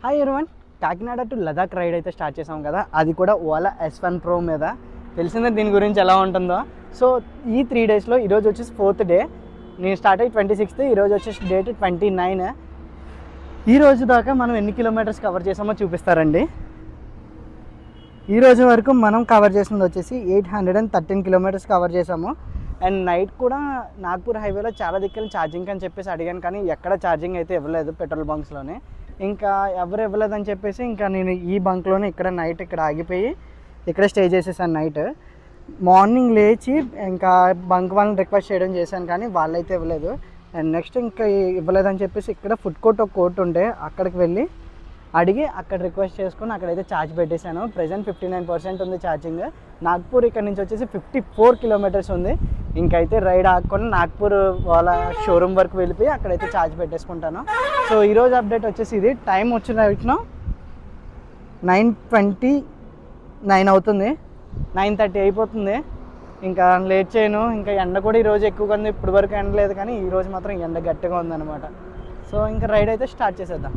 Hi everyone, Kakinada to Ladakh ride అయితే start చేసాం కదా, అది కూడా ఓలా S1 Pro మీద. తెలిసిందే దీని గురించి ఎలా ఉంటుందో. సో ఈ 3 డేస్లో ఈరోజు వచ్చేసి 4th డే, నేను స్టార్ట్ అయ్యి 26th, ఈరోజు వచ్చేసి డేట్ 29. ఈ రోజు దాకా మనం ఎన్ని కిలోమీటర్స్ కవర్ చేసామో చూపిస్తారండి. ఈ రోజు వరకు మనం కవర్ చేసింది వచ్చేసి 813 కిలోమీటర్స్ కవర్ చేసాము. అండ్ నైట్ కూడా నాగ్పూర్ హైవేలో చాలా దిక్కులు ఛార్జింగ్ అని చెప్పేసి అడిగాను, కానీ ఎక్కడ ఛార్జింగ్ అయితే ఇవ్వలేదు పెట్రోల్ బంక్స్లోనే. ఇంకా ఎవరు ఇవ్వలేదని చెప్పేసి ఇంకా నేను ఈ బంక్లోనే ఇక్కడ నైట్ ఇక్కడ ఆగిపోయి ఇక్కడ స్టే చేసేసాను నైట్. మార్నింగ్ లేచి ఇంకా బంక్ వాళ్ళని రిక్వెస్ట్ చేయడం చేశాను, కానీ వాళ్ళైతే ఇవ్వలేదు. అండ్ నెక్స్ట్ ఇంకా ఇవ్వలేదని చెప్పేసి ఇక్కడ ఫుడ్ కోర్ట్ ఒక కోర్ట్ ఉంటే అక్కడికి వెళ్ళి అడిగి అక్కడ రిక్వెస్ట్ చేసుకుని అక్కడైతే ఛార్జ్ పెట్టేశాను. ప్రెజెంట్ 59% ఉంది ఛార్జింగ్. నాగ్పూర్ ఇక్కడ నుంచి వచ్చేసి 54 కిలోమీటర్స్ ఉంది. ఇంకైతే రైడ్ ఆడుకొని నాగ్పూర్ వాళ్ళ షోరూమ్ వరకు వెళ్ళిపోయి అక్కడైతే ఛార్జ్ పెట్టేసుకుంటాను. సో ఈరోజు అప్డేట్ వచ్చేసి ఇది. టైం వచ్చిన రైట్ను 9:29 అవుతుంది, 9:30 అయిపోతుంది. ఇంకా లేట్ చేయను. ఇంకా ఎండ కూడా ఈరోజు ఎక్కువగా ఉంది. ఇప్పుడు వరకు ఎండ లేదు, కానీ ఈరోజు మాత్రం ఎండ గట్టిగా ఉందన్నమాట. సో ఇంకా రైడ్ అయితే స్టార్ట్ చేసేద్దాం.